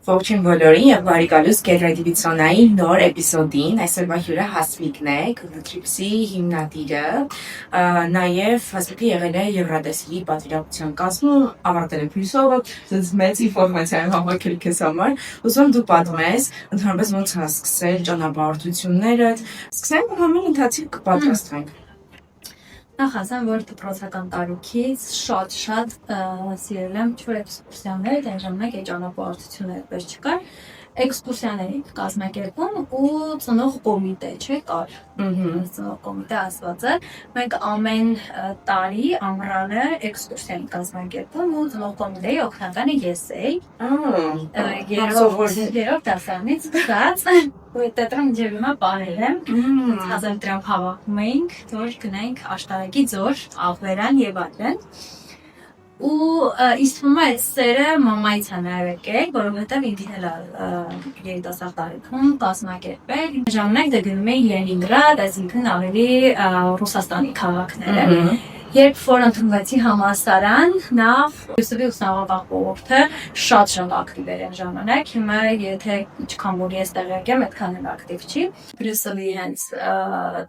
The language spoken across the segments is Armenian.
Ողջույն բոլորին եւ բարի գալուս Գերադիվիցիոնայի նոր էպիզոդին։ Այսօրվա հյուրը Հասմիկն է, Գլուտրիպսի հիմնադիրը, նաեւ Հասմիկը եղել է Եվրատեսիլի պատվիրակության կազմում, ավարտել է փիլիսոփա, դες մեծ ինֆորմացիա եմ հավաքել քեզ համար։ Ուզում դու պատմես, ընդհանրապես ոնց է սկսել ճանապարհորդությունները։ Սկսենք համին ընթացիկ կպատրաստվենք։ Նախ ասեմ, որ դպրոցական տարիքից շատ սիրել եմ չոր էքսկուրսիաներ, այն ժամանակ այդ ճանապարհորդությունները պես չկար, էքսկուրսիաների կազմակերպում ու ծնող կոմիտե կար։ Ծնող կոմիտե ասված է, մենք ամեն տարի ամռանը էքսկուրսիա կազմակերպում ու ծնող կոմիտեի օգնականը ես էի։ Երրորդ դասարանից սկսած Տետրում ջև հիմա պահել եմ, 1000 դրամ հավաքում էինք, որ գնայինք աշտարակի ձոր, աղվերան եւ այլն։ Ու ինձ թվում է այս սերը մամայից է նաև եկել, որովհետև ինքն էլ երիտասարդ տարիքում կազմակերպել։ Ժամանակ դա գնում էի Լենինգրադ, այսինքն ավելի Ռուսաստանի քաղաքները։ Երբ որ ընդունվեցի համալսարան, նախ Բրյուսելի ուսանողական խորհուրդը շատ ակտիվ էր այն ժամանակ, հիմա եթե ինչքան որ ես տեղյակ եմ, այդքան էլ ակտիվ չի։ Բրյուսելի հենց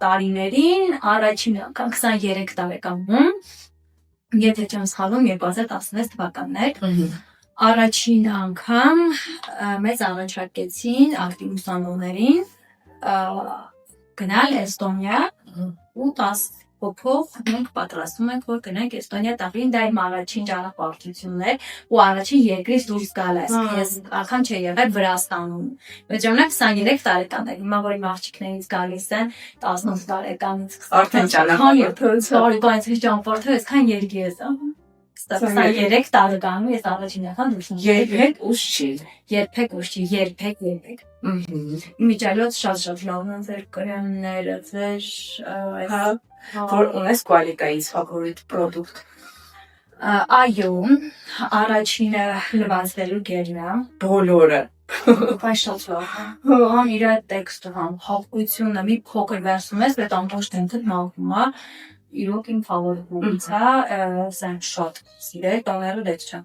տարիներին առաջին անգամ 23 տարեկանում, եթե չեմ սխալվում, 2016 թվականներ, առաջին անգամ մեզ առաջարկեցին ակտիվ ուսանողներին գնալ Էստոնիա ու 10 հոգով մենք պատրաստում ենք, որ գնանք Էստոնիա տաղին, դա իմ առաջին ճանապարհորդությունն էր ու առաջին երկրից դուրս գալը, ես անգամ չի եղել Վրաստանում։ Այդ ժամանակ 23 տարեկան էր, հիմա որ իմ աղջիկներից գալիս են 18 տարեկանից արդեն ճանապարհորդել, այսքան երկի ես 23 տարեկանում ես առաջին անգամ դուրս երբեք ուշ չի։ Երբեք։ Միջալոց շատ լավ են ձեր կրեմները, ձեր որ ունես կվալիկայից ֆավորիտ պրոդուկտ։ Այո, առաջինը լվացվելու գելն է։ Բոլորը։ Բայց շատ լավ է։ Համ իր տեքստը, համ հապկությունը մի փոքր վերցնում ես, այդ ամբողջ դեմքդ մաղվում է։ Իրոք իմ ֆավորիտներից է, սա շատ սիրել, տաները դեչ չեմ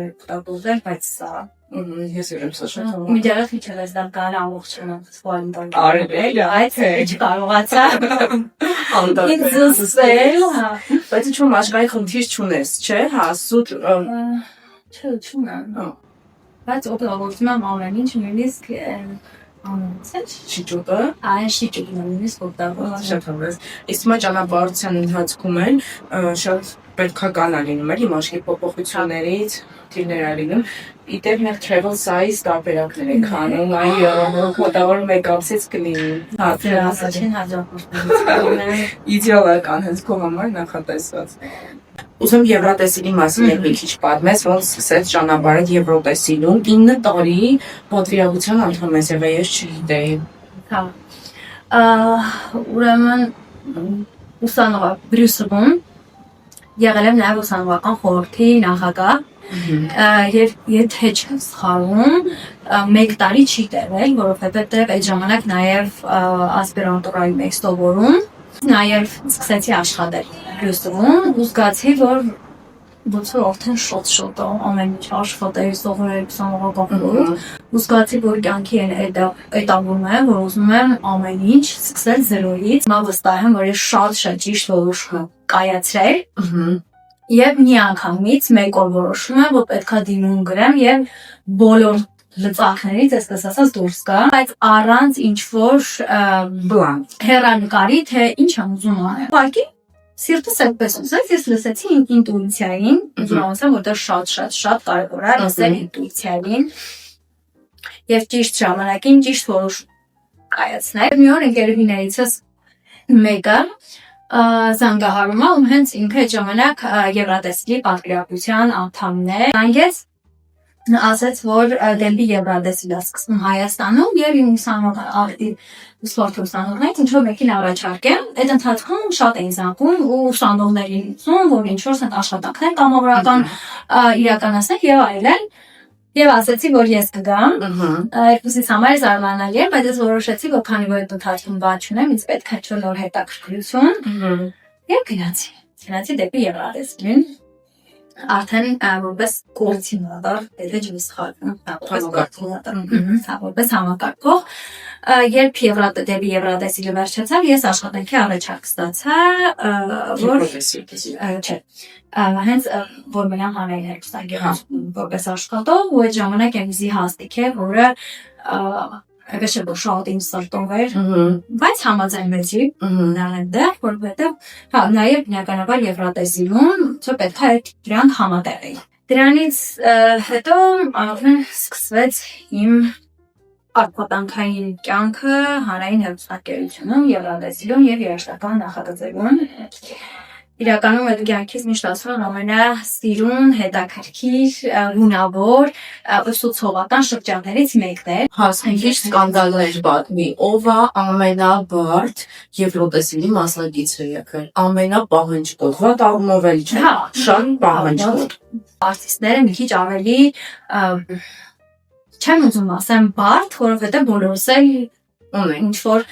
օգտագործել, բայց սա ես ուրեմն սա շատ միջալոց միջև ես դա կարել ամբողջը սխալին արել, բայց չկարողացա ինձ զսել, բայց ինչ-որ մաշկայի խնդիր չունես, չէ՞, հա, սուտ չունեմ, բայց օգտագործում եմ ամեն ինչ, նույնիսկ շիճուտը, այն շիճուտն է նույնիսկ օգտագործում։ Շատ հավես։ Իսկ հիմա ճանապարհորդության ընթացքում էլ շատ պետքական է լինում էլի մաշկի փոփոխություններից դիրներ է լինում։ Իդեպ մեր travel size տարբերակներ ենք անում, այն երրորդ մոտավոր 1 ամսից կլինի։ Հա, առաջին հաջողությունները իդեալական հենց քո համար նախատեսված։ Ուզում Եվրատեսիլի մասին մի քիչ պատմես, ոնց սկսեց ճանապարհը Եվրատեսիլում 9 տարի պատվիրակության անդամ ես եղել, ես չգիտեի։ Հա։ Ուրեմն ուսանողա Բրյուսելում եղել եմ նաև ուսանողական խորհրդի նախագահ, եւ եթե չեմ սխալվում, 1 տարի չի տևել, որովհետեւ այդ ժամանակ նաև ասպիրանտուրայի մեջ սովորում, նաև սկսեցի աշխատել Բրյուսելում ու զգացի, որ ոնց որ արդեն շատ ամեն ինչ աշխատել, սովորել ուսանողական խորհուրդ, ու զգացի, որ կյանքի էտապում եմ, որ ուզում եմ ամեն ինչ սկսել զրոյից։ Հիմա վստահ եմ, որ ես շատ ճիշտ որոշում կայացրել։ Եվ մի անգամից մեկ օր որոշում եմ, որ պետքա դիմում գրեմ եւ բոլոր լծակներից այսպես ասած դուրս գա, բայց առանց ինչ-որ բլանկ հեռանկարի, թե ինչ եմ ուզում անել։ Ուղղակի սիրտս այդպես ուզեց, ես լսեցի ինտուիցիային, ուզում ասեմ, որ դա շատ կարևոր է լսել ինտուիցիային եւ ճիշտ ժամանակին ճիշտ որոշում կայացնել։ Մի օր ընկերուհիներիցս մեկը զանգահարում է, ում հենց ինքը այդ ժամանակ Եվրատեսիլի պատվիրակության անդամն է։ Զանգեց, ասաց, որ դեպի Եվրատեսիլ է սկսվում Հայաստանում եւ իմ ուսանողներից ինչ-որ մեկին առաջարկեմ։ Այդ ընթացքում շատ էին զանգում ու ուսանողներին լսում, որ ինչ-որ աշխատանքներ կամավորական իրականացնել եւ այլն։ Եվ ասացի, որ ես կգամ, երկուսից համար զարմանալի է, բայց ես որոշեցի, որ քանի որ այդ ընթացքում բաց չունեմ, ինձ պետք է ինչ-որ նոր հետաքրքրություն, եւ գնացի դեպի Եվրատեսիլին։ արդեն որպես կոորդինատոր, եթե չեմ սխալվում, որպես համակարգող, երբ դեպի Եվրատեսիլը վերջացավ, ես աշխատանքի առաջարկ ստացա, որ չէ, հենց որ մենակ հանրային հերոստանգերություն որպես աշխատող, ու այդ ժամանակ այնպիսի հաստիք է, որը Եկես չէ որ շատ ինձ սրտով էր, բայց համաձայնվեցի այնտեղ, որովհետև նաև բնականաբար Եվրատեսիլում պետք է դրանք համատեղ էին։ Դրանից հետո արդեն սկսվեց իմ աշխատանքային կյանքը հանրային հեռուստաընկերությունում, Եվրատեսիլում եւ երաժշտական նախագծերում։ Իրականում այդ կյանքից միշտ ասում եմ ամենասիրուն, հետաքրքիր, հունավոր, ուսուցողական շրջաններից մեկն է։ Հասնիքիչ սկանդալներ պատմի, ով է ամենաբարդ Եվրոտեսիլի մասնակիցը եկել, ամենապահանջկոտ, վատ առումով էլ չէ, շատ պահանջկոտ։ Արտիստները մի քիչ ավելի չեմ ուզում ասեմ բարդ, որովհետև բոլորս էլ ինչ որ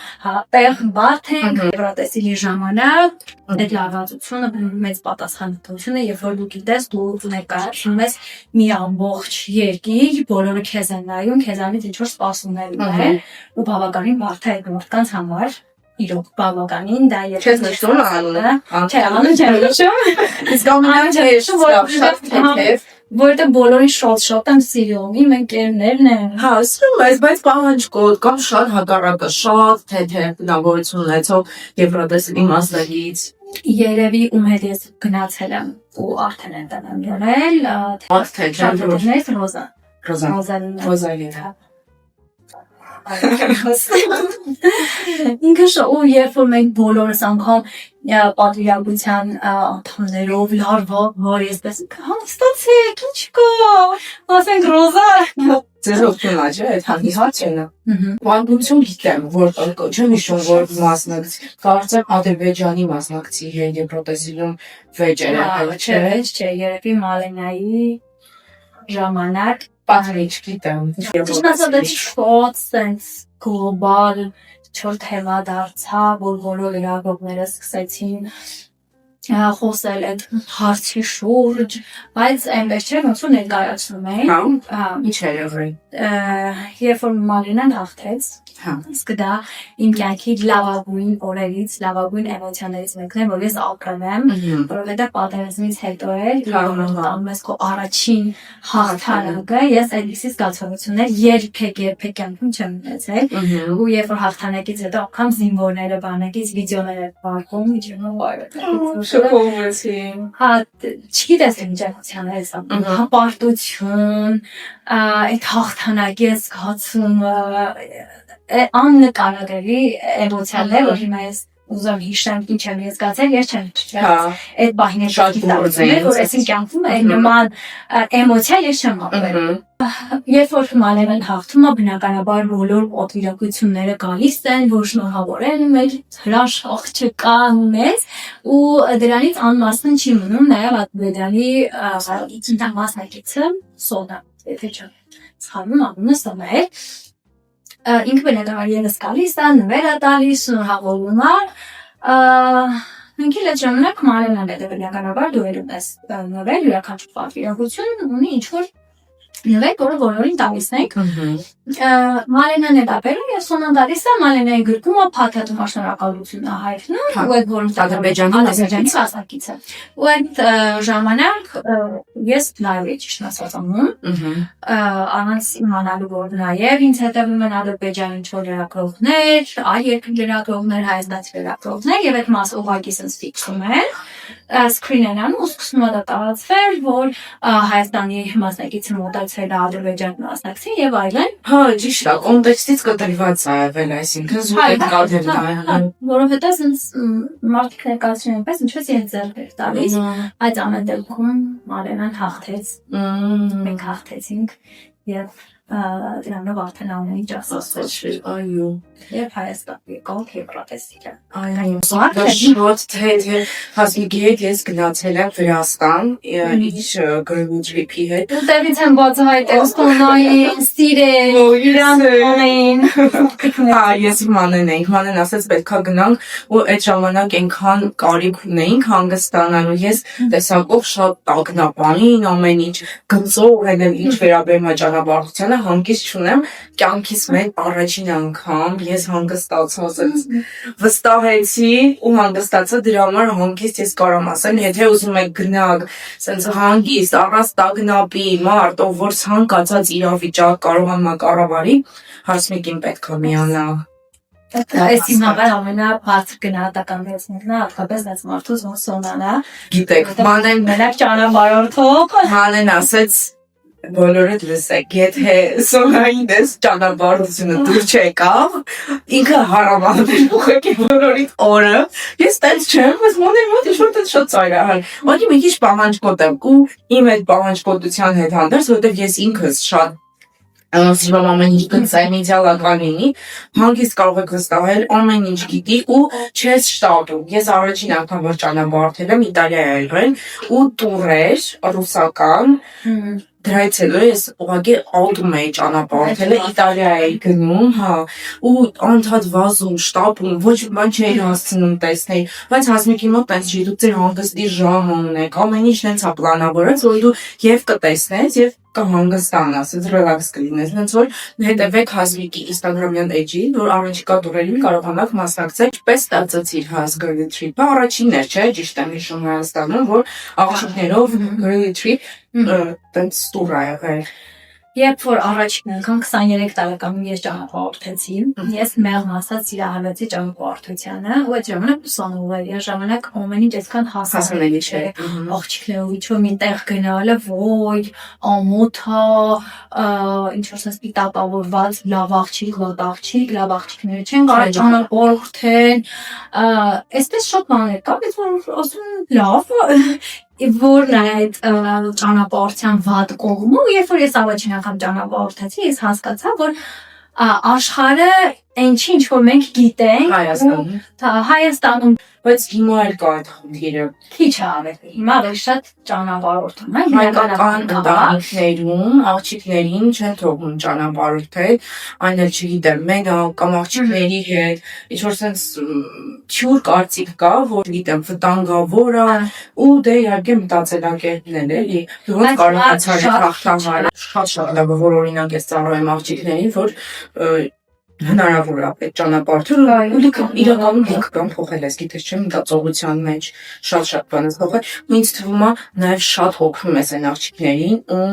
տեղ բարդ ենք Եվրատեսիլի ժամանակ այդ լավացությունը մեծ պատասխանատվություն է, երբ որ դու գիտես դու ներկայացնում ես մի ամբողջ երկիր, բոլորը քեզ են նայում, քեզանից ինչ որ սպասումներ ունեն, ու բավականին բարդ է այդ մարդկանց համար։ Իրոք բավականին դա Չես նշում անունը։ Չէ, անունը չեմ նշում։ Իսկ անունը չէ, շատ թեթև։ Որտեղ բոլորին շոտ եմ սիրում, իմ ընկերներն են։ Հա, ասում եմ, բայց պահանջկոտ կամ շատ հակառակը, շատ թեթև բնավորություն ունեցող Եվրատեսիլի մասնակից։ Երևի ում հետ ես գնացել եմ ու արդեն են տնեմ եղել, շատ թեթևներից Ռոզալին։ Ինքը ու երբ որ մենք բոլորս անգամ պատվիրակության անդամներով լարվող, որ եսպես հաստացեք, ինչ կա, ասենք Ռոզա։ Ձեզ օգնում է, չէ՞, այդ հանդիսությունը։ Վանդություն գիտեմ, որ չեմ հիշում, որ մասնակցի, կարծեմ Ադրբեջանի մասնակցի Եվրոտեսիլում վեճեր է, չէ, երևի Մալենայի ժամանակ պատմի չգիտեմ։ Ճիշտ ասած, շատ sense գլոբալ չոր թեմա դարձավ, որ բոլոր լրագրողները սկսեցին խոսել այդ հարցի շուրջ, բայց այնպես չէ, ոնց որ ներկայացնում էին։ Ինչ էր եղել։ Երբ որ Մալենան հաղթեց, իսկ դա իմ կյանքի լավագույն օրերից, լավագույն էմոցիաներից մեկն է, որ ես ապրել եմ, որովհետև պատերազմից հետո էր, տանում ես քո առաջին հաղթանակը, ես այդպիսի զգացողություններ երբեք կյանքում չեմ ունեցել, ու երբ որ հաղթանակից հետո անգամ զինվորները բանակից վիդեոներ են վարկում, Շոկովեցին։ Հա, չգիտես ինչ էմոցիաներ ես ապրում, հպարտություն, այդ հաղթանակի զգացումը, աննկարագրելի էմոցիաներ, որ հիմա ես ուզում հիշեմ ինչ եմ ես զգացել, ես չեմ հիշում։ Այդ բաහිներ շատ գործեր, որ այսին կյանքում այդ նման էմոցիա ես չեմ ապրել։ Երբ որ Մալենան հաղթում է, բնականաբար բոլոր պատվիրակությունները գալիս են, որ շնորհավորեն մեր հրաշ աղջկան մեզ, ու դրանից անմասն չի մնում նաև Ադրբեջանի մասնակիցը Սոնա, եթե չեմ սխալվում, անունը Սոնա է։ Ինքը բնականաբար ևս գալիս է, նվեր է տալիս, շնորհավորում է։ Մենք էլ այդ ժամանակ Մալենան է բնականաբար դու էլ ունես նվեր, յուրաքանչյուր պատվիրակություն ունի ինչ-որ նվեր, որը բոլորին տալիս ենք։ Մալենան է դապերում և Սոնան տալիս է, Մալենայի գրկում է փաթաթում շնորհակալություն է հայտնում, ու այդ որոնց Ադրբեջանի մասնակիցը։ Ու այդ ժամանակ ես նաև ճիշտ ասած անում, առանց իմանալու որ նաև ինձ հետևում են Ադրբեջանի ինչ-որ լրագրողներ, այլ երկրի լրագրողներ, հայաստանցի լրագրողներ, և այդ մասը ուղղակի sense ֆիքսում են, screen են անում ու սկսում է դա տարածվել, որ Հայաստանի մասնակիցը մոտեցել է Ադրբեջանի մասնակցին և այլն։ Հա, ճիշտ է, կոնտեքստից կտրված է եղել, այսինքն զուտ է կադրն է եղել։ Որովհետև sense մարդիկ ներկայացնում են պես ինչպես իրենց ձեռք էր տալիս, այդ ամեն դեպքում Մալենան հաղթեց, մենք հաղթեցինք եւ դրանով արդեն ամեն ինչ ասացվեց Այո։ եւ Հայաստան եկավ Եվրատեսիլը Այո, շատ թե հասմիկի հետ ես գնացել եմ Վրաստան, ինչ գրում տրիփի հետ։ Ուտելից եմ բացահայտել ստոնային, սիրել, իրանային։ Ես մանեն ասեց պետքա գնանք ու այդ ժամանակ այնքան կարիք ունեինք հանգստանալու ես տեսակով շատ տագնապային ամեն ինչ գծող էլ ինչ վերաբերում է ճանապարհությանը հանգիստ չունեմ կյանքիս մեջ առաջին անգամ ես հանգստացած եմ վստահեցի ու հանգստացա դրա համար հանգիստ ես կարող եմ ասել եթե ուզում եք գնալ sense հանգիստ առանց տագնապի մարդ ով որ ցանկացած իրավիճակ կարող է կառավարի հասմիկին պետք է միանալ Այս իմ համար ամենաբարձր գնահատականներից մեկն է հատկապես այս մարդու զոնսոնանա գիտեք մանեն մենակ ճանապարհորդող մանեն ասեց բոլորդ լսեք եթե սոնային դες ճանապարհությունը դուր չեկավ ինքը հարամանել ուղղակի բոլորիդ օրը ես տենց չեմ բայց մանեն մոտ ինչ-որ շատ ծայրահար ուղղակի մի քիչ պահանջկոտ եմ ու իմ այդ պահանջկոտության հետ հանդերձ որովհետև ես ինքս շատ Սիրում ամեն ինչ գնցայմ իդեալական լինի, հանգիստ կարող եք վստահել ամեն ինչ գիտի ու չես շտատում։ Ես առաջին անգամ որ ճանապարհորդել եմ Իտալիա եղել ու տուրեր ռուսական դրանից հետո ես ուղղակի ալտում էի ճանապարհորդել Իտալիա էի գնում, հա, ու անդադ վազում, շտապում, ոչ մի բան չէի հասցնում տեսնել, բայց հասմիկի մոտ տենց չի դու ձեր հանգստի ժամը ունեք, ամեն ինչ տենց է պլանավորած, որ դու եւ կտեսնես եւ կհանգստանաս, ռելաքս կլինես, հենց որ հետևեք հասմիկի Instagram-յան էջին, որ առաջիկա տուրերին կարողանաք մասնակցել, ինչպես ստացեցիր հասգրելի trip-ը, առաջինն էր, չէ, ճիշտ եմ հիշում Հայաստանում, որ աղջիկներով գրելի trip տենց տուր ա եղել։ Երբ որ առաջին անգամ 23 տարեկանում ես ճանապարհորդեցի, ես մեղմ ասած սիրահարվեցի ճանապարհորդությանը, ու այդ ժամանակ ուսանող էր, ես ժամանակ ամեն ինչ այսքան հասանելի չէ։ Աղջիկներով իջում ինտեղ գնալը, ոյ, ամոթա, ինչ ասած պիտապավորված, լավ աղջիկ, լավ աղջիկները չեն կարող ճանապարհորդեն, այսպես շատ բաներ կա, բայց որ ասում լավ որն է այդ ճանապարհության վատ կողմը, երբ որ ես առաջին անգամ ճանապարհորդեցի, ես հասկացա, որ աշխարհը ինչ որ մենք գիտենք Հայաստանում բայց հիմա էլ կա այդ խնդիրը քիչ ավելի հիմա ավելի շատ ճանապարհորդում են հայկական ընտանիքներում աղջիկներին չեն թողնում ճանապարհորդել այն էլ չգիտեմ մենակ կամ աղջիկների հետ ինչ որ sense չուր կարծիք կա որ գիտեմ վտանգավոր է ու դե իհարկե մտածելակերպներ էլի ոնց կարողացար հաղթահարել շատ լավ որ օրինակ ես ծառայեմ աղջիկներին որ հնարավոր է այդ ճանապարհը իրականում դուք բան փոխել ես գիտես չէ մտածողության մեջ շատ բան ես փոխել ինձ թվում է նաև շատ հոգնում ես այն աղջիկներին ու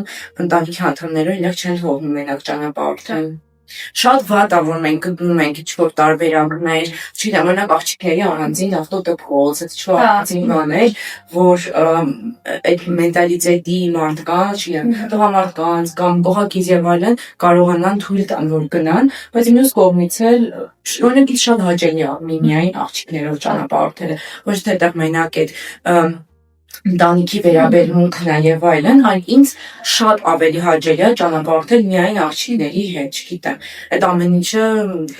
ընտանիքի անդամները իրենք չեն թողնում մենակ ճանապարհորդել շատ վատ է որ մենք գտնում ենք ինչ-որ տարբերակներ չգիտեմ օրինակ աղջիկների առանձին ավտոտոփոս այդ ինչ-որ առանձին բաներ որ այդ մենտալիտետի մարդկանց չգիտեմ տղամարդկանց կամ գոհակից եւ այլն կարողանան թույլ տան որ գնան բայց մյուս կողմից էլ օրինակ ինձ շատ հաճելի է միայն աղջիկներով ճանապարհորդելը ոչ թե դա մենակ այդ ընտանիքի վերաբերմունքն է եւ այլն, այլ ինձ շատ ավելի հաճելի է ճանապարհորդել միայն աղջիկների հետ, չգիտեմ։ Այդ ամեն ինչը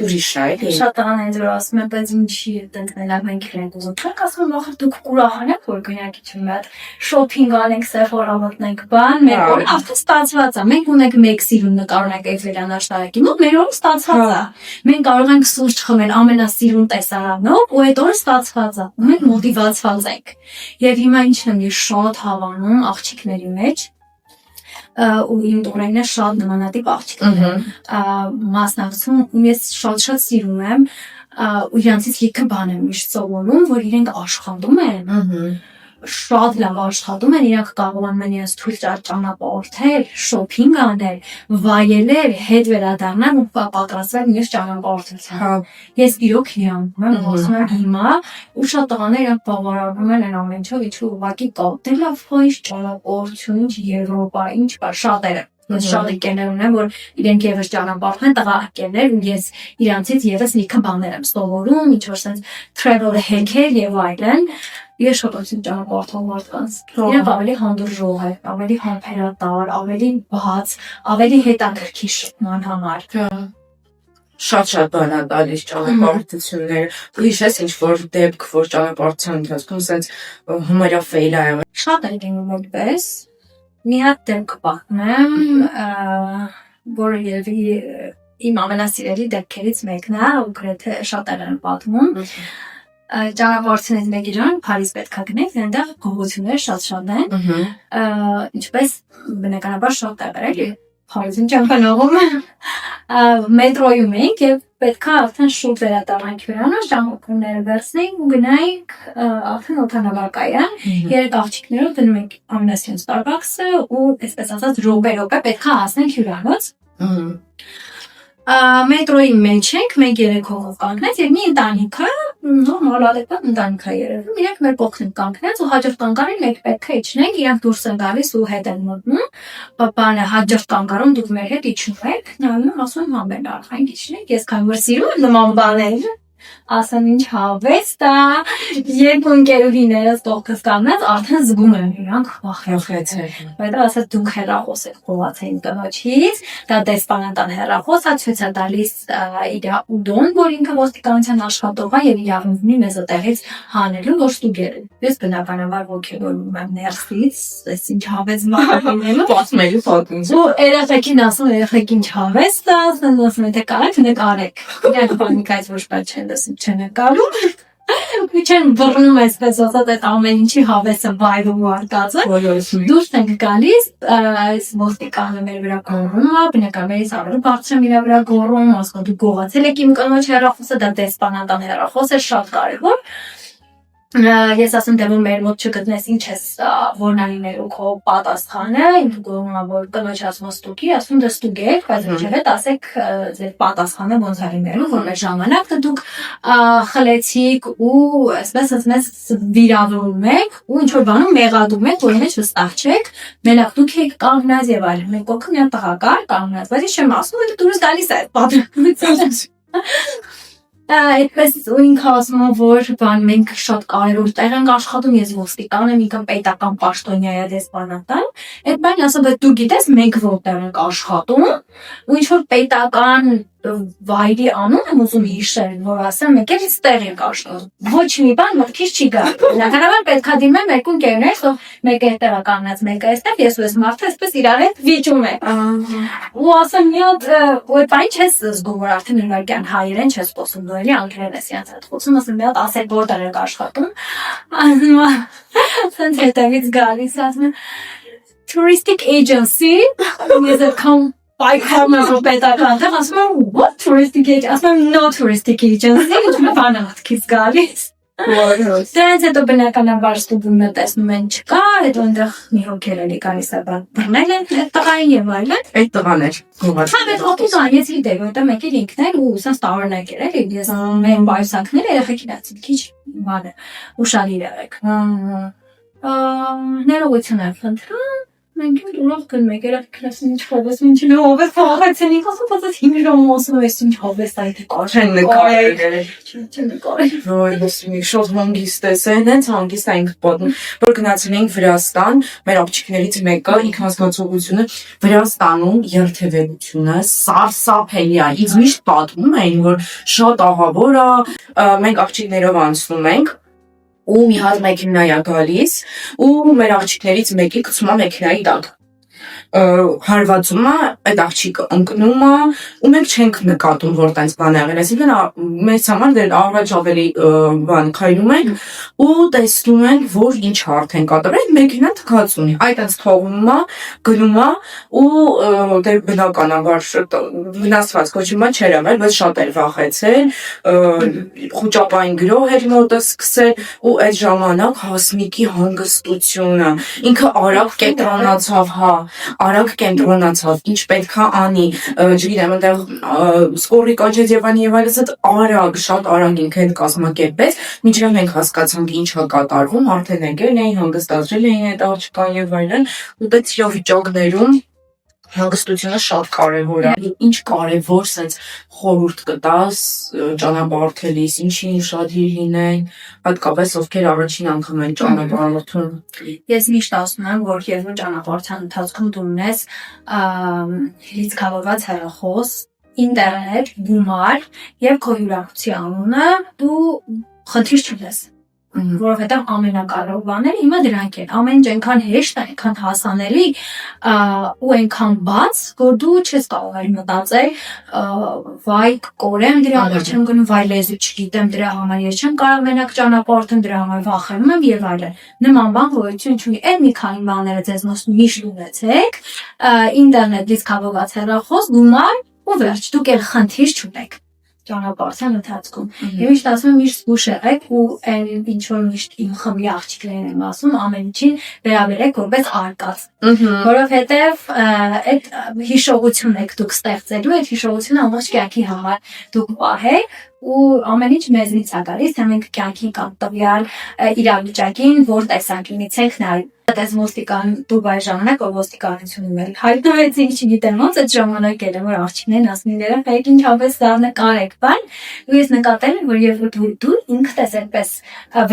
ուրիշ է, էլի։ Շատ տղաներ որ ասում են, բայց ինչի է տենց մենակ մենք իրենք ուզում։ Չեք ասում, ախր դուք կուրախանաք, որ գնանք իջում մի հատ շոփինգ անենք, Sephora մտնենք, բան, մեր օր արդեն ստացված է։ Մենք ունենք մեկ սիրուն նկարունակ Էյֆելյան աշտարակի մոտ, մեր օրը ստացված է։ Մենք կարող ենք սուրճ խմել ամենասիրուն տեսարանով, ու այդ օրը ստացված է։ Ու մենք մոտիվացված ենք։ Եվ հիմա ինչ եմ ես շատ հավանում աղջիկների մեջ ու իմ տորենը շատ նմանատիպ աղջիկներ են մասնակցում ու ես շատ սիրում եմ ու իրանցից լիքը բան եմ միշտ սովորում որ իրենք աշխատում են շատ լավ աշխատում են իրանք կարողանում են իրենց թույլ ճանապարհորդել շոփինգ անել վայելել հետ վերադառնալ ու պատրաստվել մյուս ճանապարհորդության ես իրոք հիանում եմ ասում եմ հիմա ու շատ տղաներ իրանք բավարարվում են ամեն ինչով ինչու ուղղակի կա դե լավ ինչ ճանապարհություն ինչ Եվրոպա ինչ կա շատերը Շատ ընկերներ ունեմ, որ իրենք եւս ճանապարհում են տղա ընկերներ ու ես իրանցից եւս լիքը բաներ եմ սովորում, ինչ որ sense travel hack-եր եւ այլն։ Ես շատ եմ ճանապարհով մարդկանց։ Իրենք ավելի հանդուրժող է, ավելի համբերատար, ավելի բաց, ավելի հետաքրքիր շփման համար։ Շատ բան է տալիս ճանապարհորդությունները։ Ու հիշես ինչ որ դեպք, որ ճանապարհության ընթացքում sense համարյա fail ա եղել։ Շատ է լինում այդպես։ Մի հատ դեպք պատմեմ, որը երևի իմ ամենասիրելի դեպքերից մեկն է, ու գրեթե շատեր են պատմում։ Ճանապարհորդությունից մեկ իրան Փարիզ պետք է գնանք, այնտեղ փողոցները շատ են։ Ինչպես բնականաբար շատ տեղեր էլի Փարիզին ճամփանողում մետրոյում ենք եւ պետքա արդեն շուտ վերադառնանք Վրանոց, ճամփաները վերցնենք ու գնայինք արդեն օդանավակայան։ Երեք աղջիկներով գնում ենք ամենասիրուն Starbucks-ը ու այսպես ասած րոպե պետքա հասնենք Հյուրանոց։ Մետրոյի մեջ ենք, մենք երեք հողով կանգնած եւ մի ընտանիքը, նորմալ adekvat ընտանիք է երևում։ Իրենք մեր կողքին կանգնած ու հաջորդ անկարին մենք պետք է իջնենք, իրանք դուրս են գալիս ու հետ են մտնում։ Պապանը հաջորդ անկարում դուք մեր հետ իջնում եք, նայում ասում համբեր արխանք իջնենք, ես քան որ սիրում եմ նման բաներ։ Ասեն ինչ հավեստ է, երբ ընկերուհիներս կողքս կանգնած արդեն զգում եմ իրանք վախեցել։ Բայց ասած դուք հեռախոս եք խոհացել կնոջից, դա դեսպանատան հեռախոս է ցույց է տալիս իր ուդոն, որ ինքը ոստիկանության աշխատող է եւ իրավունք ունի մեզ այդտեղից հանելու ոչ ստուգել։ Ես բնականաբար ոգևորվում եմ ներսից, այս ինչ հավես մահանելու Պատմելու պատմում։ ու երեխեքին ասում երեխեք ինչ հավեստ է, ասում են թե կարեք նկարեք։ Իրանք բանիկայից ոչ բան չեն լսում, չեն նկարում։ Ու չեն բռնում այսպես ասած այդ ամեն ինչի հավեսը վայրում ու արկածը։ Դուրս ենք գալիս, այս ոստիկանը մեր վրա գոռում է, բնականաբար ավելի բարձր եմ իր վրա գոռում, ասում դու գողացել եք իմ կնոջ հեռախոսը, դա դեսպանատան հեռախոս է, շատ կարևոր։ Ես ասում դեմ մեր մոտ չգտնես ինչ ես որն անինելու քո պատասխանը, ինքը գոռում է որ կնոջ ասում ստուգի, ասում դե ստուգեք, բայց ինչևէ ասեք ձեր պատասխանը ոնց է լինելու, որ մեր ժամանակը դուք խլեցիք ու այսպես ասած վիրավորում եք ու ինչ որ բանում մեղադրում եք, որ մեջ վստահ չեք, մենակ դուք եք կանգնած եւ այլն։ Մենք կողքը մի հատ տղա կար կանգնած, բայց ես չեմ ասում, որ դուրս գալիս է պատրաստություն։ Այդպես ու ինքը ասում է որ բան մենք շատ կարևոր տեղ ենք աշխատում, ես ոստիկան եմ, ինքը պետական պաշտոնյա է դեսպանատան։ Այդ բանը ասում է դու գիտես մենք որտեղ ենք աշխատում ու ինչ որ պետական վայրի անուն եմ ուզում հիշել, որ ասեմ մեկ էլ ստեղ ենք աշխատում։ Ոչ մի բան մտքից չի գա։ Բնականաբար պետքա դիմեմ երկու ընկերներ, որ մեկը այդտեղ է կանգնած, մեկը այստեղ, ես ու այս մարդը այսպես իրար հետ վիճում է։ Ու ասեմ մի հատ ու այդ բանը չես զգում, որ արդեն իհարկե հայերեն չես խոսում, դու էլի անգլերեն ես իրենց հետ խոսում, ասեմ մի հատ ասեք որտեղ եք աշխատում։ Ասում է սենց հետևից գալիս, ասում է touristic agency, ես կամ Պայքարում եմ պետական տեղ, ասում եմ what touristic agency, ասում եմ no touristic agency, ինչ մի բան մտքից գալիս։ Դրանից հետո բնականաբար ստուգում եմ տեսնում են չկա, հետո այնտեղ մի հոգեր էլի գալիս է բռնել են այդ տղային եւ այլն։ Այդ տղան էր գողացել։ Հա, այդ օտոզան ես գիտեի, որտեղ մեկ էլ ինքն էր ու սա ստավերնակ էր էլի, ես մեր բայսակները երեխեքին ասեցի, քիչ բան է, ուշադիր եղեք։ Ներողություն եմ խնդրում։ Մենք դուրս գնում ենք երեխեքին ասում ինչ հովես, ինչ հովես փոխեցին, ասում փոխեց հիմրում ասում ես ինչ հովես այդ Չեն նկարել։ Չեն նկարել։ Ոյ, լսումի շատ հանգիստ է, հենց հանգիստ այնք պատմում, որ գնացել ենք Վրաստան, մեր աղջիկներից մեկը ինքնազգացողությունը Վրաստանում երթևելությունը սարսափելի է։ Ինձ միշտ պատմում էին, որ շատ ահավոր է, մենք աղջիկներով անցնում ենք ու մի հատ մեքենա է գալիս ու մեր աղջիկներից մեկի գցում է մեքենայի տակ հարվածում է, այդ աղջիկը ընկնում է ու մենք չենք նկատում, որ տենց բան եղել է, այսինքն մեծ համար դեր առաջ ավելի բան քայլում ենք ու տեսնում ենք, որ ինչ հարթ են կատարել, մեքենան թքած ունի, այդ տենց թողնում է, գնում է ու դե բնականաբար վնասված կոչում է չեր եղել, բայց շատ էր վախեցել, խուճապային գրոհ էր մոտը սկսել ու այդ ժամանակ Հասմիկի հանգստությունը, ինքը արագ կենտրոնացավ, հա արագ կենտրոնացավ, ինչ պետքա անի, չգիտեմ, այնտեղ սկորի կաչեց եւ այլն, արագ, շատ արագ ինքը հետ կազմակերպեց, մինչև մենք հասկացանք ինչ է կատարվում, արդեն եկել էին, հանգստացրել էին այդ աղջկան եւ այլն, ու դա իրավիճակներում հանգստությունը շատ կարևոր է։ Ինչ կարևոր sense խորհուրդ կտաս ճանապարհորդելիս, ինչին ուշադիր լինեն, հատկապես ովքեր առաջին անգամ են ճանապարհորդում։ Ես միշտ ասում եմ, որ երբ ճանապարհության ընթացքում դու ունես լիցքավորված հեռախոս, ինտերնետ, գումար եւ քո յուրաքանչյուր անունը, դու խնդիր չունես։ Որովհետև ամենակարևոր բաները հիմա դրանք են։ Ամեն ինչ այնքան հեշտ է, այնքան հասանելի ու այնքան բաց, որ դու չես կարող մտածել, վայ կորեմ դրա համար չեմ գնում, վայ լեզու չգիտեմ դրա համար ես չեմ կարող մենակ ճանապարհորդեմ դրա համար վախենում եմ եւ այլն։ Նման բան գոյություն չունի։ Այդ մի քանի բաները ձեզ միշտ ունեցեք, ինտերնետ լիցքավորված հեռախոս, գումար ու վերջ, դուք էլ խնդիր չունեք ճանապարհության ընթացքում։ Եվ միշտ ասում եմ, միշտ զգուշ եղեք ու այն ինչ որ միշտ իմ խմբի աղջիկներն եմ ասում, ամեն ինչին վերաբերեք որպես արկած։ Որովհետև այդ հիշողություն եք դուք ստեղծելու, այդ հիշողությունը ամբողջ կյանքի համար դուք պահեք ու ամեն ինչ մեզնից է գալիս, թե մենք կյանքի կամ տվյալ իրավիճակին որ տեսանկյունից ենք նայում։ Դες ոստիկան Դուբայի ժամանակ որ ոստիկանությունում էլ հայտնվեցի, չգիտեմ ոնց այդ ժամանակ էր, որ աղջիկներն ասում են դեռ այդ ինչպես դա նկարեք, բան, ու ես նկատել եմ, որ երբ դու ինքդ ես այդպես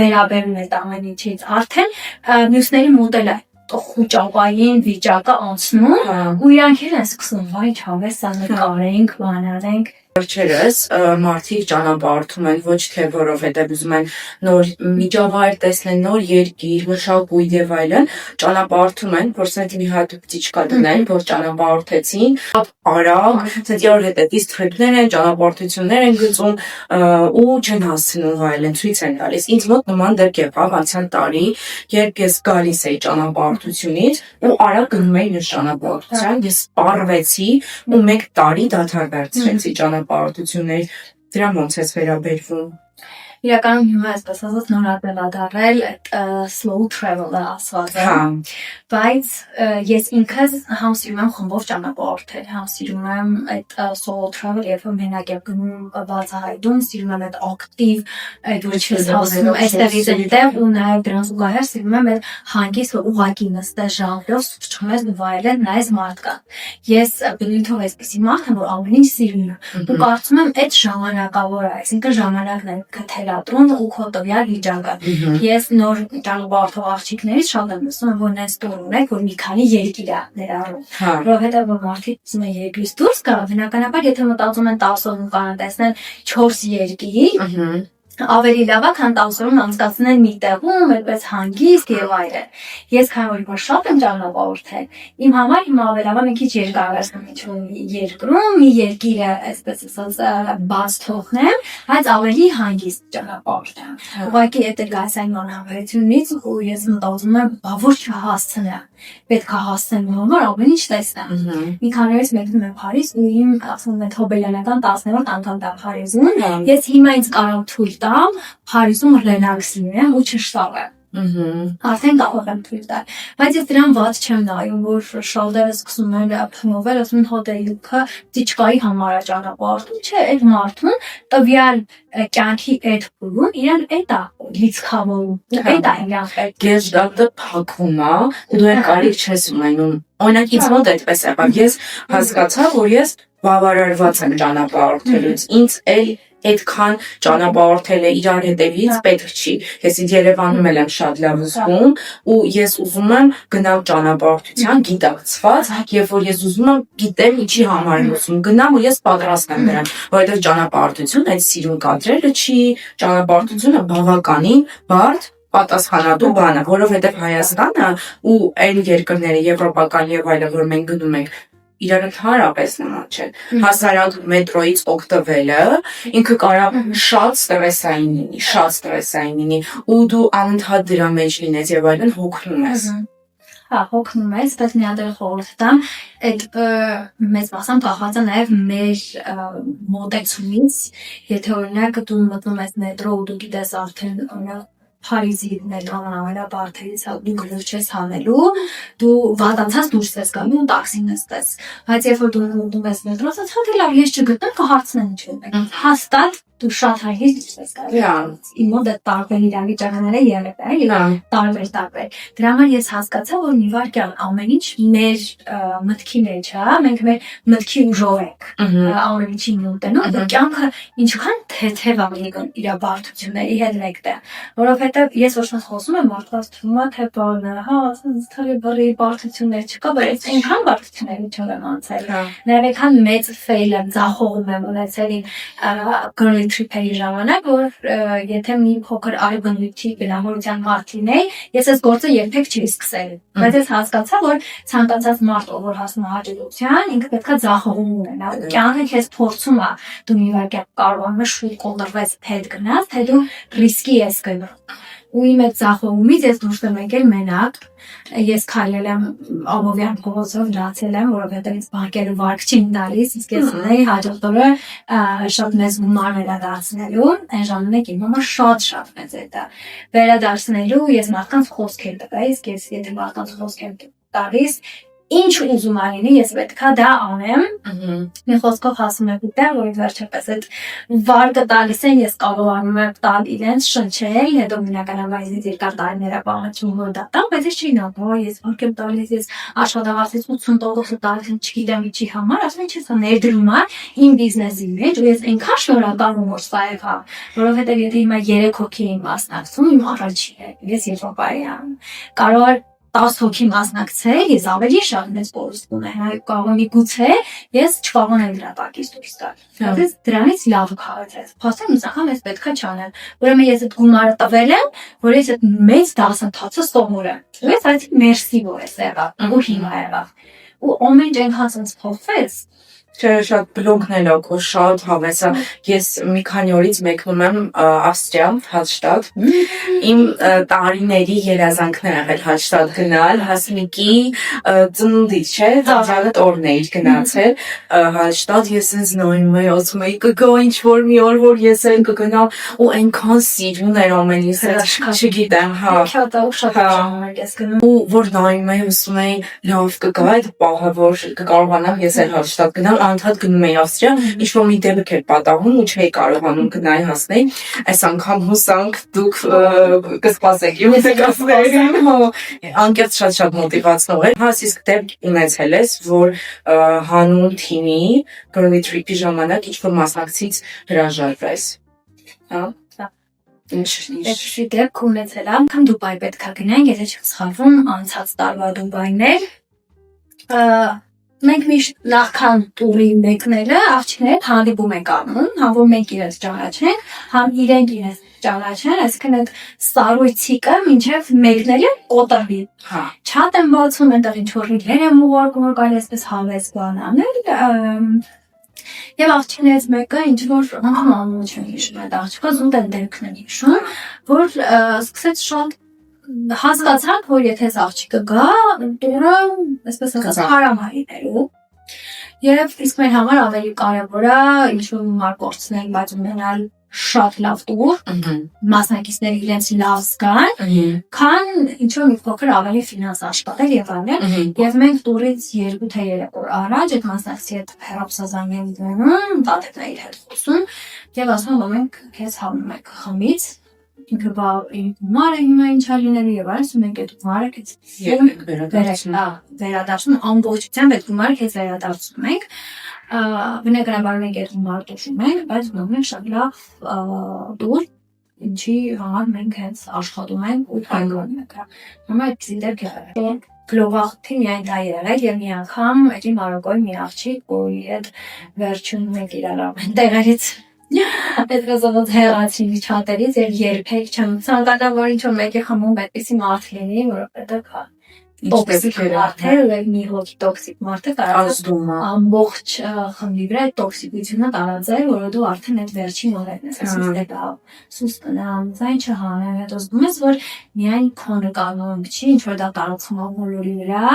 վերաբերում ես ամեն ինչից, արդեն մյուսների մոդելը խոճապային վիճակը անցնում ու իրանք էլ են սկսում, վայ ինչպես սա նկարենք, բանալենք։ Վերջերս մարդիկ ճանապարհորդում են ոչ թե որովհետև ուզում են նոր միջավայր տեսնեն, նոր երկիր, մշակույթ եւ այլն, ճանապարհորդում են, որսենք մի հատ ծիճկա դնեն, որ ճանապարհորդեցին, արագ, ծեծյալ հետևից թրիփներ են, ճանապարհորդություններ են գծում ու չեն հասցնում այլն, ցույց են տալիս։ Ինձ մոտ նման դեպք եղավ անցյալ տարի, երբ ես գալիս էի ճանապարհորդությունից ու արագ գնում էի մյուս ճանապարհորդության, ես սպառվեցի ու 1 տարի դադար վերցրեցի ճանապարհորդություններ, դրա ոնց ես վերաբերվում։ Իրականում հիմա այսպես ասած նորաբել ադարել slow travel-ը ասվածը, բայց ես ինքս համ սիրում եմ խմբով ճանապարհորդել, համ սիրում եմ այդ solo travel, երբ մենակ եմ գնում բացահայտում, սիրում եմ այդ ակտիվ, այդ որ չես հասնում այստեղից այնտեղ ու նաև դրանց զուգահեռ սիրում եմ այդ հանգիստ ուղղակի նստել ժանրով, սուրճ վայելել նայես մարդկան։ Ես բնույթով այսպեսի մարդ եմ, որ ամեն ինչ սիրում եմ ու կարծում եմ այդ ժամանակավոր է, այսինքն ժամանակն է թելատրոն ու քո տվյալ վիճակը։ Ես նոր ճանապարհորդող աղջիկներից շատ եմ լսում, որ նենց տուն ունեք, որ մի քանի երկիր է ներառում։ Որովհետև որ մարդիկ ուզում են երկրից դուրս գալ, բնականաբար եթե մտածում են 10 օրում կարող տեսնել 4 երկիր, ավելի լավ է, քան 10 օրում անցկացնել մի տեղում, այդպես հանգիստ եւ այլն։ Ես քանի որ շատ եմ ճանապարհորդել, իմ համար հիմա ավելի լավ է մի քիչ երկարացնում երկրում, մի երկիրը այսպես ասած բաց թողնեմ, բայց ավելի հանգիստ ճանապարհորդեմ։ Ուղղակի այդ գայսային անհավերությունից ու ես մտածում եմ, բա ոչ չհասցնեմ։ Պետք է հասնեմ համար ամեն ինչ տեսնեմ։ Մի քանի օրից մեկնում եմ Փարիզ ու իմ ասում են հոբելյանական 10-րդ անգամն է Փարիզում։ Ես հիմա ինձ կարող թույլ տամ Փարիզում ռելաքս լինեմ ու չշտավեմ։ Արդեն կարող եմ թույլ տալ, բայց ես դրան ված չեմ նայում, որ շալդերը սկսում են փնովել, ասում են հոդելուքը ծիճկայի համար է ճանապարհորդում, չէ, այդ մարդուն տվյալ կյանքի այդ փուլում իրեն այդ է լիցքավորում, այդ է իրան պետք։ Գեշտալտը փակվում է, դու այն կարիք չես ունենում։ Օրինակ ինձ մոտ այդպես եղավ, ես հասկացա, որ ես բավարարված եմ ճանապարհորդելուց, ինձ էլ այդքան ճանապարհորդել է իրար հետևից պետք չի։ Ես ինձ Երևանում եմ շատ լավ զգում ու ես ուզում եմ գնալ ճանապարհորդության գիտակցված, երբ որ ես ուզում եմ գիտեմ ինչի համար եմ ուզում գնամ ու ես պատրաստ եմ դրան, որովհետև ճանապարհորդություն այդ սիրուն կադրերը չի, ճանապարհորդությունը բավականին բարդ պատասխանատու բան է, որովհետև Հայաստանը ու այն երկրները եվրոպական եւ այլն, որ մենք գնում ենք իրար ընդհանրապես նման չեն։ Հասարակ մետրոյից օգտվելը ինքը կարող շատ ստրեսային լինի ու դու անընդհատ դրա մեջ լինես եւ այլն հոգնում ես։ Հա, հոգնում ես, բայց մի հատ խորհուրդ տամ, այդ մեծ մասամբ կախված է նաև մեր մոտեցումից, եթե օրինակ դու մտնում ես մետրո ու դու գիտես արդեն օրինակ Փարիզի մետրոն ամենաբարդերից է, դու գլուխ չես հանելու, դու վատացած դուրս ես գալու ու տաքսի նստես, բայց երբ որ դու մտնում ես մետրո, ասած հա լավ, ես չգտնեմ, կհարցնեմ ինչ է։ Հաստատ դու շատ հայհից ես կարող։ Իմ մոտ տարբեր իրավիճակներ եղել է, եւ տարբեր։ Դրա համար ես հասկացա, որ մի վարքյան ամեն ինչ մեր մտքի մեջ է, մենք մեր մտքի ուժով ենք ամեն ինչին ուտենում, կյանքը ինչքան թեթև է իր բարդությունների հետ մեկտեղ, որովհետեւ ես ոչ թե խոսում եմ մարդկանց թվում է թե բանը, հա, ասես բռի բարդություններ չկա, բայց այնքան բարդությունների չոր եմ անցել։ Նաև այնքան մեծ ֆեյլ եմ ձախողում եմ ունեցել girl trip-ի ժամանակ, որ եթե մի փոքր արբնույթի բնավորության մարդ լինեի, ես այս գործը երբեք չի սկսել։ Բայց ես հասկացա, որ ցանկացած մարդ, ով հասնում է հաջողության, ինքը պետքա ձախողում ունենա։ Կյանքը քեզ փորձում է, դու մի վարքյան կարողանում ես շուտ կողդրվես հետ գնաս, թե դու ռիսկի ես գնում։ Ու իմ այդ ձախողումից ես դուրս եմ եկել մենակ, ես քայլել եմ Աբովյան փողոցով լացել եմ, որովհետև ինձ բանկերը վարկ չին տալիս, իսկ ես ունեի հաջորդ օրը շատ մեծ գումար վերադարձնելու, այն ժամանակ իմ համար շատ մեծ էր դա վերադարձնելու, ես մարդկանց խոսք եմ տալիս, իսկ ես եթե մարդկանց խոսք եմ տալիս, ինչ ուզում անենի, ես պետքա դա անեմ, մի խոսքով հասում եմ ուտեղ, որ վերջապես այդ վարկը տալիս են, ես կարողանում եմ տալ իրենց շնչել, հետո բնականաբար երկար տարիներ է պահանջում, որ դա տամ, բայց ես չի նամբո, ես վարկ եմ տալիս, ես աշխատավարձից 80% տալիս եմ, չգիտեմ ինչի համար, ասում ինչ ես ներդրում է իմ բիզնեսի մեջ, ու ես այնքան շնորհակալ եմ, որ սա եղավ, որովհետև եթե հիմա 3 հոգի եմ մասնակցում, իմ առաջին է, ես Եվրոպայի եմ, կարող 10 հոգի մասնակցել, ես ավելի շատ մեծ կորուստում եմ, կարող եմ գուցե ես չկարողանամ դրա տակից դուրս գալ։ Բայց դրանից լավ քաղաքացիաց։ Փաստորեն ինձ ախամ ես պետքա չանեմ։ Ուրեմն ես այդ գումարը տվել եմ, որ ես այդ մեծ դասընթացը սովորեմ։ Ես ասեցի մերսի որ ես եղավ, ու հիմա եղավ։ Ու ամեն ինչ այնքան sense փոխվեց։ Շատ բլոգներ ակո շատ հավեսա ես մի քանի օրից մեկնում եմ Ավստրիա, Հալշտադ։ Իմ տարիների երազանքն է եղել Հալշտադ գնալ, Հասմիկի ծնունդից, չէ, ծաղրալդ օրն էի գնացել Հալշտադ, ես ինձ նայում էի, ասում էի կգա ինչ-որ մի օր, որ ես էլ կգնամ ու այնքան սիրուն էր ամեն ինչ, չգիտեմ, հա։ Շատ ժամանակ ես գնում։ Ու որ նայում էի, ասում էի լավ կգա այդ պահը, որ կկարողանամ ես էլ Հալշտադ գնալ, անդադ գնում էի Ավստրիա, ինչ-որ մի դեպք էր պատահում ու չէի կարողանում գնալ հասնել, այս անգամ հուսանք դուք կսպասեք, ես կասեմ, անկեղծ շատ մոտիվացնող էր, հաս իսկ դեպք ունեցել ես, որ հանուն թիմի girl trip-ի ժամանակ ինչ-որ մասնակցից հրաժարվես, հա? Էսի դեպք ունեցել եմ, կամ Դուբայ պետքա գնանք, եթե չսխալվում, անցած տարվա Դուբայներ, մենք միշտ նախքան տուրի մեկները աղջիկները հանդիպում ենք անում, համ որ մենք իրենց ճանաչենք, համ իրենք իրենց ճանաչեն, այսինքն այդ սառույցիկը մինչև մեկները կոտրվի։ Չաթ եմ բացում, այնտեղ ինչ-որ իրեր եմ ուղարկում, որ կարելի այսպես հավես բան անել, եւ աղջիկներից մեկը ինչ-որ անհամարում չեմ հիշում այդ աղջիկը, զուտ են դեպքն եմ հիշում, որ սկսեց շատ հասկացանք, որ եթե աղջիկը գա, տուրը այսպես ասած հարամ է լինելու։ Եվ իսկ մեր համար ավելի կարևոր է ինչ-որ գումար կորցնել, բայց ունենալ շատ լավ տուր, մասնակիցները իրենց լավ զգան, քան ինչ-որ մի փոքր ավելի ֆինանս աշխատել եւ այլն։ Եվ մենք տուրից 2 թե 3 օր առաջ այդ մասնակցի հետ հեռախոսազանգ ենք դնում, տատիկների հետ խոսում եւ ասում են մենք քեզ հավնում ենք խմից ինքը բա գումարը հիմա ինչա լինելու եւ այսինքն մենք այդ գումարը քեզ վերադարձում ամբողջությամբ այդ գումարը քեզ վերադարձում ենք բնականաբար մենք այդ գումարը տուժում ենք բայց մենք շատ լավ դուր ինչի համար մենք հենց աշխատում ենք ու փայլում ենք հիմա այդ դեպքը գլոբալ միայն դա եղել եւ մի անգամ այդ Մարոկոյի մի աղջիկ որի հետ վերջում մենք իրար տեղերից Պետրոզովոց հեղացի չատերից եւ երբեք չեմ ցանկանա որ ինչ-որ մեկի խմում այդպեսի մարդ լինի որովհետեւ տոքսիկ մարդեր ու մի հոգի տոքսիկ մարդը կարող է ամբողջ խմբի վրա տոքսիկությունը տարածել որ դու արդեն այդ վերջին օրերն ես ասես դա սուս կնամ զայն չհանեմ հետո զգում ես որ միայն քո նկարում չի ինչ որ դա տարածում է բոլորի վրա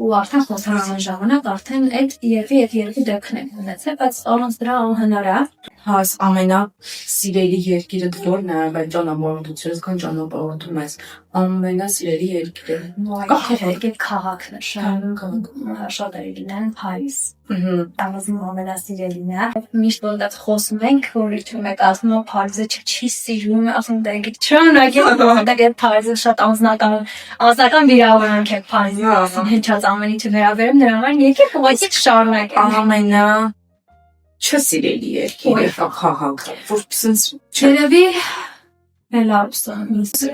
ու արդեն խոսալության ժամանակ արդեն այդ երկու դեպքն են ունեցել բայց առանց դրա անհնար է Հաս ամենասիրելի երկիրը որն է, բայց ճանապարհորդությունից քան ճանապարհորդում ես ամենասիրելի երկիրը։ Քաղաքի քաղաքն է շատ էլին Փարիզ։ Ամազին ամենասիրելին է։ Միշտ որ դա խոսում ենք, որ իջում եք ասում եմ Փարիզը չի սիրում, ասում դե չնայեք դե Փարիզը շատ անձնական վիրավորանք է Փարիզի մասին, հնչած ամեն ինչը վերաբերում դրա համար եկեք ուղղակի շարունակենք։ Ամենա չսիրելի երկիրը քաղաքը, որ sense Երևի Բելարուսը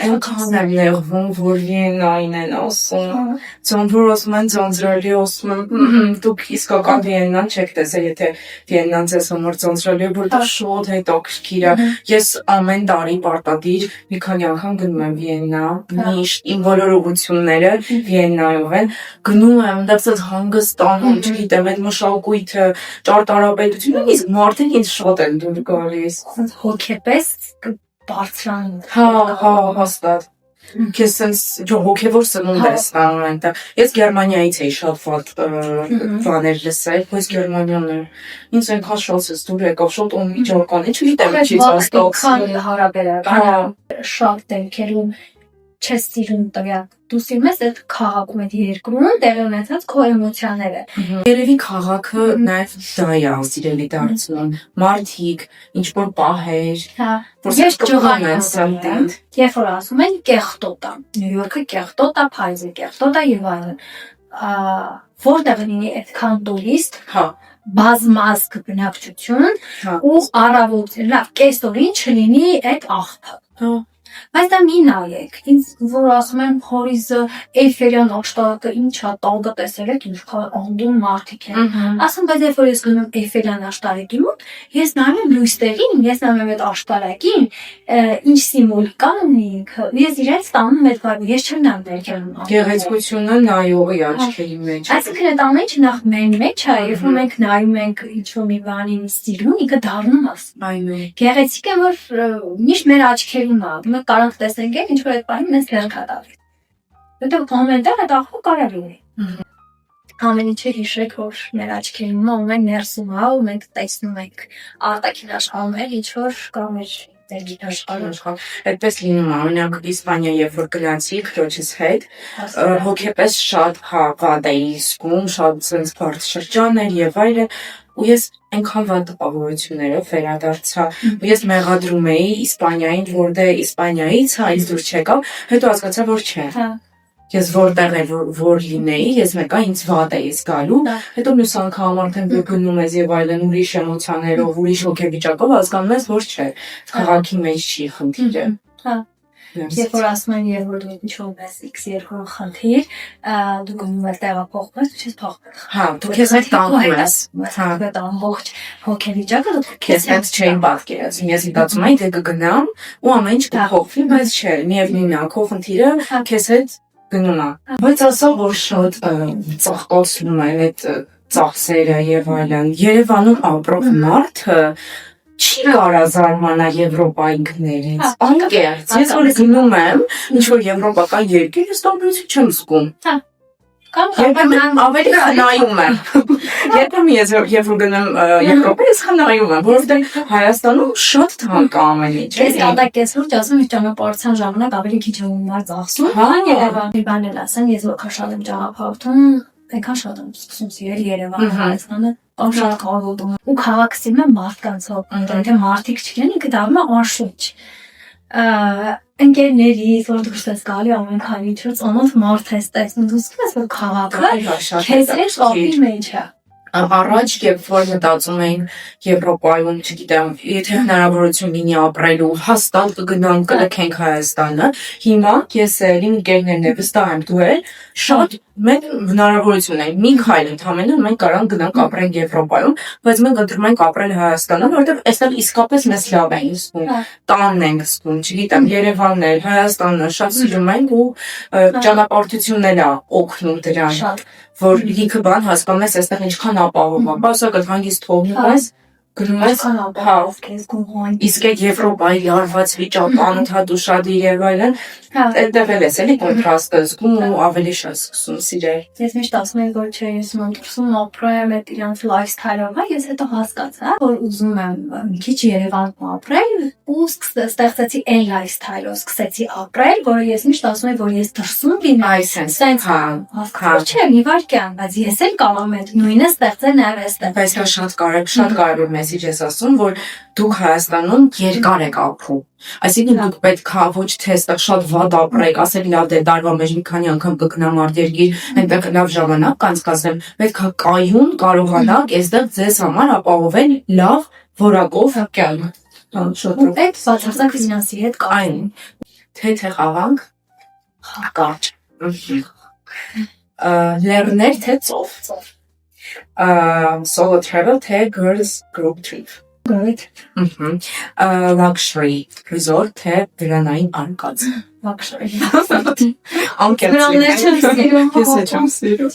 այնքան եմ նեղվում, որ Վիեննային են ասում, որ ասում են ծանծրալի, ասում են դուք իսկական Վիեննան չեք տեսել, եթե Վիեննան ձեզ համար ծանծրալի է, որ դա շոտ հետաքրքիր է։ Ես ամեն տարի պարտադիր մի քանի անգամ գնում եմ Վիեննա, միշտ իմ բոլոր ուղղությունները Վիեննայով են, գնում եմ, այնտեղ հանգստանում, չգիտեմ, այդ մշակույթը, ճարտարապետությունը, իսկ մարդիկ ինձ շատ են դուր գալիս։ հոգեպես բարձրանում։ Հա, հաստատ։ Քեզ sense հոգևոր սնունդ է ստանում այնտեղ։ Ես Գերմանիայից էի շատ վատ բաներ լսել, բայց Գերմանիան է։ Ինձ այնքան շատ դուր եկավ, շատ անմիջական է, չգիտեմ ինչի ստացվում։ Հարաբերական շատ դեպքերում չես սիրում տվյալ դու սիրում ես այդ քաղաքում այդ երկրում տեղի ունեցած քո էմոցիաները Երևի քաղաքը նաև դա է սիրելի դարձնում մարդիկ ինչ որ պահեր ես ճյուղան եմ երբ որ ասում են կեղտոտա Նյու Յորքը կեղտոտա Փարիզը կեղտոտա եւ այլն որտեղ լինի այդքան տուրիստ բազմազգ բնակչություն ու առավոտ լավ կեսօրին չլինի այդ աղբը Բայց դա մի նայեք, ինձ որ ասում են Փարիզը Էյֆելյան աշտարակը ինչա տալը տեսել եք ինչքան անդուն մարդիկ են ասում բայց երբ որ ես գնում Էյֆելյան աշտարակի մոտ ես նայում եմ լույսերին ես նայում եմ այդ աշտարակին ինչ սիմվոլիկա ունի ինքը ես իրենց տանում այդ վայրը ես չեմ նայում ներքևում գեղեցկությունը նայողի աչքերի մեջ այսինքն այդ ամեն ինչը նախ մեր մեջ է երբ որ մենք նայում ենք ինչ-որ մի բանին սիրուն ինքը դառնում է այո գեղեցիկ է որ միշտ մեր աչքերում է կարող տեսնենք ինչ որ այդ բանը մեզ լերկ հատավի։ Որտեղ կոմենտար այդ ախու կարող լինի։ Ամեն ինչը հիշեք որ մեր աչքերում ու մենք ներսում ա ու մենք տեսնում ենք արտաքին աշխարհում ինչ որ կամ մեր ներքին աշխարհում։ Այդպես լինում է, օրինակ Իսպանիա երբ որ գնացի քրոջս հետ հոգեպես շատ վատ էի զգում, շատ sense բարդ շրջաններ եւ այլն ու ես այնքան վատ տպավորություններով վերադարձա ու ես մեղադրում էի Իսպանիային որ դե Իսպանիայից ինձ դուր չեկավ հետո հասկացա որ չէ ես որտեղ էլ որ լինեի ես մեկա ինձ վատ էի զգալու հետո մյուս անգամ արդեն գնում ես եւ այլն ուրիշ էմոցիաներով ուրիշ հոգեվիճակով հասկանում ես որ չէ քաղաքի մեջ չի խնդիրը Երբ որ ասում են երբ որ դու ինչ-որ ես X2 խնդիր, դու գնում ես տեղափոխվում ես, չես փոխվել։ Հա, դու քեզ այդ տանում ես։ Հա, դա ամբողջ հոգեվիճակը դու քեզ հենց չէին պատկերացնում։ Ես մտածում էի թե կգնամ ու ամեն ինչ կփոխվի, բայց չէ, միևնույնն է, քո խնդիրը քեզ հետ գնում է։ Բայց ասա որ շատ ծաղկացնում են այդ ծախսերը եւ այլն։ Երևանում ապրող մարդը չի կարա զարմանալ Եվրոպայի գներից։ Անկեղծ, ես որ գնում եմ ինչ-որ եվրոպական երկիր, ես տարբերություն չեմ զգում։ Երբեմն ավելի խնայում եմ։ Երբեմն ես երբ որ գնում Եվրոպա, ես խնայում եմ, որովհետև Հայաստանում շատ թանկ է ամեն ինչ։ Ես կատակես լուրջ ասում եմ ճանապարհության ժամանակ ավելի քիչ եմ ունար ծախսում։ Երևան մի բան էլ ասեմ, ես որ շատ եմ ճանապարհորդում, այնքան շատ եմ սկսում սիրել Երևանը, Հայաստանը, շատ կարևոր ու քաղաքը սիրում եմ մարդկանցով, այնտեղ մարդիկ չկան, ինքը դառնում է անշուչ։ Ընկերներից որ դուրս ես գալի ամենքան ինչ-որ ծանոթ մարդ ես տեսնում, դու զգում ես որ քաղաքը քեզ հետ կապի մեջ է։ Առաջ երբ որ մտածում էին Եվրոպայում, չգիտեմ, եթե հնարավորություն լինի ապրելու, հաստատ կգնանք կլքենք Հայաստանը։ Հիմա ես իմ ընկերներն եմ վստահ եմ դու էլ շատ մենք հնարավորություն ունենք մի քայլ ընդհանրապես մենք կարանք գնանք ապրենք Եվրոպայում, բայց մենք ընտրում ենք ապրել Հայաստանում, որովհետև այստեղ իսկապես մեզ լավ է զգում, տանն ենք զգում, չգիտեմ, Երևանն էլ, Հայաստանը շատ սիրում ենք ու ճանապարհորդությունն է օգնում դրան, որ լիքը բան հասկանում ես այստեղ ինչքան ապահով է, բասակը հանգիստ թողնում ես Գրում ես, հա, քեզ գոհան։ իսկ այդ Եվրոպայի լարված վիճակ, անընդհատ ուշադիր եւ այլն, այդտեղ էլ ես էլի կոնտրաստը զգում ու ավելի շատ սկսում սիրել։ Ես միշտ ասում եմ, որ չէ, ես մոնտրսում ապրեմ այդ իրանց լայֆսթայլով, ես հետո հասկացա, որ ուզում եմ մի քիչ Երևանում ապրել ու ստեղծեցի այն լայֆսթայլով, սկսեցի ապրել, որը ես միշտ ասում եմ, որ ես դրսում լինեմ, Այսպես, հասկացա, չէ, մի վարքյան, բայց ես էլ կարող եմ այդ նույնը ստեղծել նաև այստեղ։ Բայց դա շատ կարևոր մեսիջ ես ասում, որ դուք Հայաստանում երկար եք ապրում։ Այսինքն դուք պետք է ոչ թե այստեղ շատ վատ ապրեք, ասել լավ դե դարվա մեջ մի քանի անգամ կգնամ արտերգիր, այնտեղ լավ ժամանակ կանցկացնեմ, պետք է կայուն կարողանաք այստեղ ձեզ համար ապահովել լավ որակով կյանք։ Շոտ այդ բացարձակ ֆինանսի հետ կային։ Թե խաղանք կարճ։ Լեռներ թե ծով։ Solo travel թե girls group trip։ Great. Luxury resort թե դրանային արկած։ Luxury. Անկեղծ։ Դրաններ չեմ սիրում։ Ես չեմ սիրում։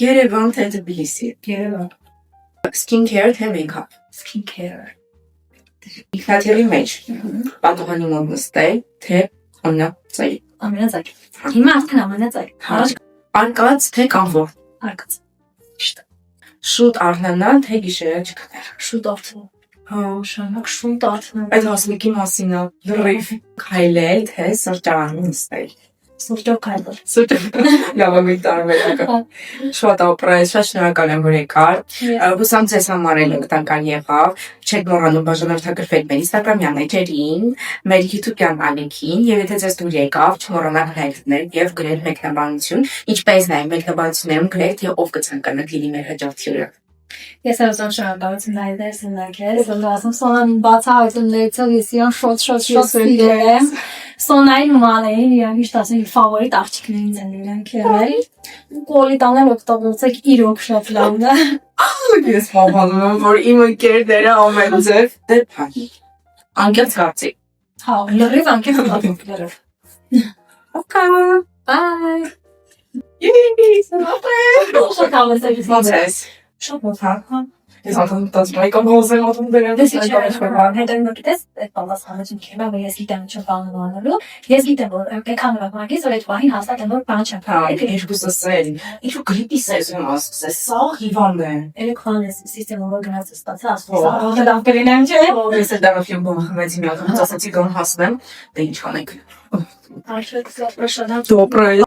Երևան թե Թբիլիսի։ Երևան. Skincare թե make-up։ Skincare. Ինքնաթիռի մեջ։ Պատուհանի մոտ նստել թե ամենածայր։ Ամենածայր։ Հիմա արդեն ամենածայր։ Առաջ Արկած թե կամվոր։ արկած։ Շուտ արթնանալ թե գիշերը չքնել։ Շուտ արդեն։ Հա, Շանակ շուտ արդեն։ այդ հասմիկի մասին է լրիվ քայլել թե սրճարանում նստել։ Սուրճով քայլել։ Լավագույն տարբերակը։ Շատ ապրես, շատ շնորհակալ եմ, որ եկար։ Հուսամ ձեզ համար էլ օգտակար եղավ։ Չեք մոռանում բաժանորդագրվել մեր Instagram-յան էջերին, մեր YouTube-յան ալիքին, եւ եթե ձեզ դուր եկավ, չմոռանաք լայքնել եւ գրել մեկնաբանություն, ինչպես նաեւ մեկնաբանություններում գրել, թե ով կցանկանա լինի մեր հաջորդ հյուրը։ Ես ասում շնորհակալություն նայես նայել, որ ասում Սոնան բացահայտումներից ես իրան շոտ սիրեմ։ Սոնային մանային իրան միշտ ասում իմ ֆավորիտ աղջիկներից են իրանք եղել։ Կոլիտանել օգտագործեք իրոք շատ լավն է։ Ես հավանում եմ, որ իմ ընկերները ամեն ձև դեպի անկեղծ կարծի։ Հա, լրիվ անկեղծ լրիվ։ Okay. Bye. Yes, ապրե։ Շատ հավեսել Ոնց ես։ Շատ մոթա։ Ես անդադ մայքան հոզել ոտում դերեմ։ Դες հետո նորից այդ բանս համեցին քեզ, որ ես գիտեմ ինչ բան անելու։ Ես գիտեմ որ այնքան վաղուց որ այդ բանին հաստատ եմ որ բան չեմ Հա, երկուսը սել։ Ինչու գրիպի սեզոն ասկսե, սա հիվանդ է։ Էլեկտրոն է սիստեմը որ գնաց ստացա, ասում լավ կլինեմ չէ։ Ես էլ դարաֆիում բան խմեցի մի անգամ, ասացի գոհ հասնեմ, դե ինչ անենք։ Արշակ սա պրոշանա։ Доброе.